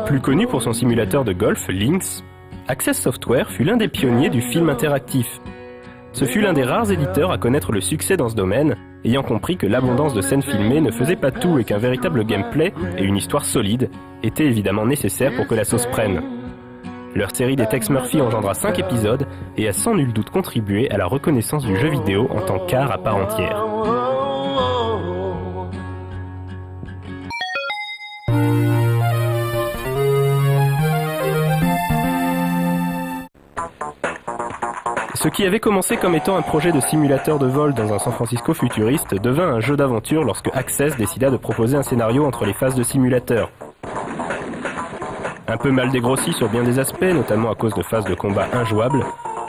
Plus connu pour son simulateur de golf, Lynx, Access Software fut l'un des pionniers du film interactif. Ce fut l'un des rares éditeurs à connaître le succès dans ce domaine, ayant compris que l'abondance de scènes filmées ne faisait pas tout et qu'un véritable gameplay et une histoire solide étaient évidemment nécessaires pour que la sauce prenne. Leur série des Tex Murphy engendra 5 épisodes et a sans nul doute contribué à la reconnaissance du jeu vidéo en tant qu'art à part entière. Ce qui avait commencé comme étant un projet de simulateur de vol dans un San Francisco futuriste devint un jeu d'aventure lorsque Access décida de proposer un scénario entre les phases de simulateur. Un peu mal dégrossi sur bien des aspects, notamment à cause de phases de combat injouables,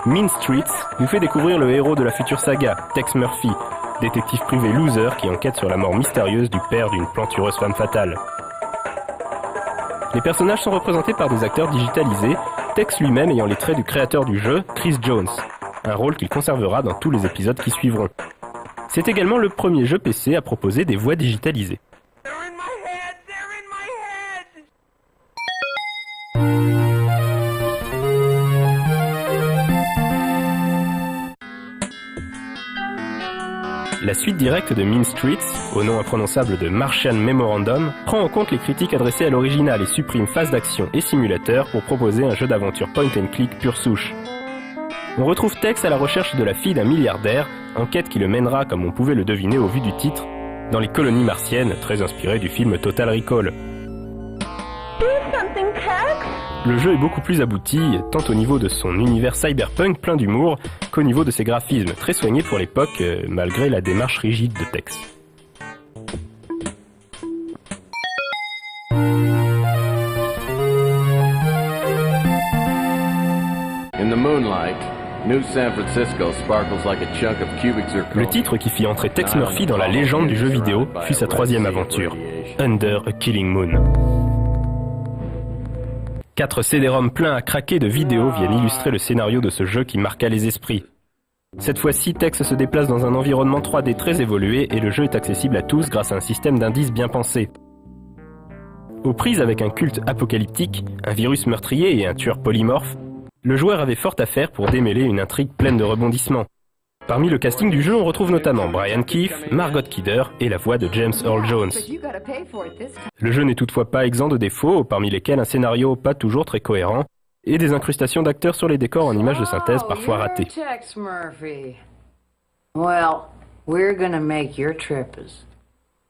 Mean Streets nous fait découvrir le héros de la future saga, Tex Murphy, détective privé loser qui enquête sur la mort mystérieuse du père d'une plantureuse femme fatale. Les personnages sont représentés par des acteurs digitalisés, Tex lui-même ayant les traits du créateur du jeu, Chris Jones, un rôle qu'il conservera dans tous les épisodes qui suivront. C'est également le premier jeu PC à proposer des voix digitalisées. La suite directe de Mean Streets, au nom imprononçable de Martian Memorandum, prend en compte les critiques adressées à l'original et supprime phases d'action et simulateur pour proposer un jeu d'aventure point and click pure souche. On retrouve Tex à la recherche de la fille d'un milliardaire, enquête qui le mènera, comme on pouvait le deviner au vu du titre, dans les colonies martiennes, très inspiré du film Total Recall. Le jeu est beaucoup plus abouti, tant au niveau de son univers cyberpunk plein d'humour, qu'au niveau de ses graphismes très soignés pour l'époque, malgré la démarche rigide de Tex. In the moonlight, New San Francisco sparkles like a chunk of cubic zirconia. Le titre qui fit entrer Tex Murphy dans la légende du jeu vidéo fut sa troisième aventure, Under a Killing Moon. 4 CD-ROM pleins à craquer de vidéos viennent illustrer le scénario de ce jeu qui marqua les esprits. Cette fois-ci, Tex se déplace dans un environnement 3D très évolué et le jeu est accessible à tous grâce à un système d'indices bien pensé. Aux prises avec un culte apocalyptique, un virus meurtrier et un tueur polymorphe, le joueur avait fort à faire pour démêler une intrigue pleine de rebondissements. Parmi le casting du jeu, on retrouve notamment Brian Keefe, Margot Kidder et la voix de James Earl Jones. Le jeu n'est toutefois pas exempt de défauts, parmi lesquels un scénario pas toujours très cohérent et des incrustations d'acteurs sur les décors en images de synthèse parfois ratées. Tex Murphy. Well, we're gonna make your trip as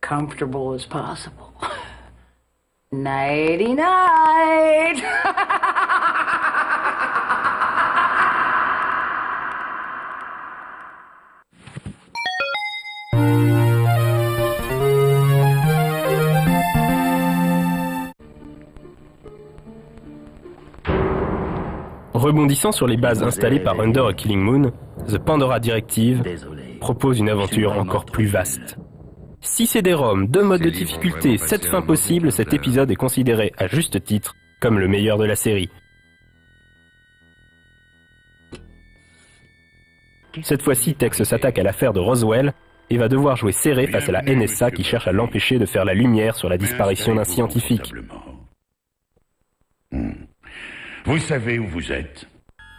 comfortable as possible. Nighty night. Rebondissant sur les bases installées par Under a Killing Moon, The Pandora Directive propose une aventure encore plus vaste. 6 CD-ROM, 2 modes de difficulté, 7 fins possibles, cet épisode est considéré à juste titre comme le meilleur de la série. Cette fois-ci, Tex s'attaque à l'affaire de Roswell et va devoir jouer serré face à la NSA qui cherche à l'empêcher de faire la lumière sur la disparition d'un scientifique. Vous savez où vous êtes.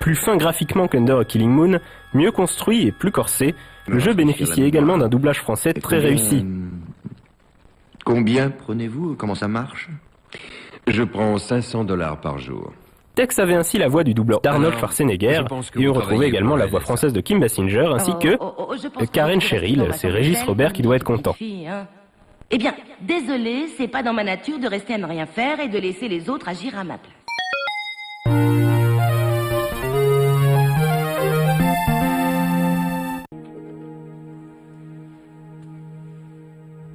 Plus fin graphiquement qu'Under a Killing Moon, mieux construit et plus corsé, le jeu bénéficie également d'un doublage français très réussi. Combien prenez-vous? Comment ça marche? Je prends $500 par jour. Tex avait ainsi la voix du doubleur d'Arnold Schwarzenegger et on retrouvait également la voix française de Kim Basinger ainsi que Karen Cheryl, c'est Régis Robert qui doit être content. Eh bien, désolé, c'est pas dans ma nature de rester à ne rien faire et de laisser les autres agir à ma place.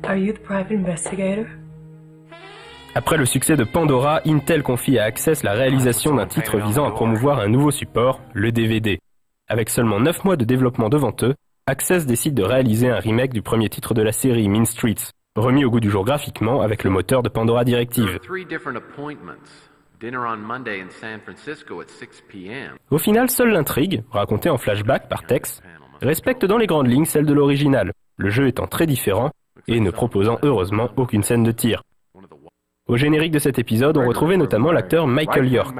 Are you the private investigator? Après le succès de Pandora, Intel confie à Access la réalisation d'un titre visant à promouvoir un nouveau support, le DVD. Avec seulement 9 mois de développement devant eux, Access décide de réaliser un remake du premier titre de la série, Mean Streets, remis au goût du jour graphiquement avec le moteur de Pandora Directive. Au final, seule l'intrigue, racontée en flashback par Tex, respecte dans les grandes lignes celle de l'original, le jeu étant très différent et ne proposant heureusement aucune scène de tir. Au générique de cet épisode, on retrouvait notamment l'acteur Michael York.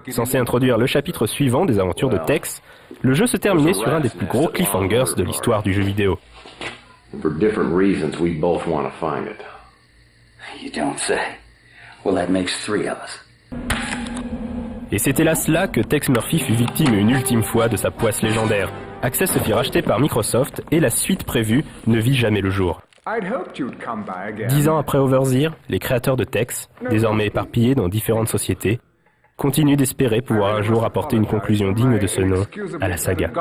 Censé introduire le chapitre suivant des aventures de Tex, le jeu se terminait sur un des plus gros cliffhangers de l'histoire du jeu vidéo. For different reasons, we both want to find it. You don't say. Well, that makes 3 of us. Et c'est hélas là que Tex Murphy fut victime une ultime fois de sa poisse légendaire. Access se fit racheter par Microsoft et la suite prévue ne vit jamais le jour. 10 ans après Overseer, les créateurs de Tex, désormais éparpillés dans différentes sociétés, continuent d'espérer pouvoir un jour apporter une conclusion digne de ce nom à la saga.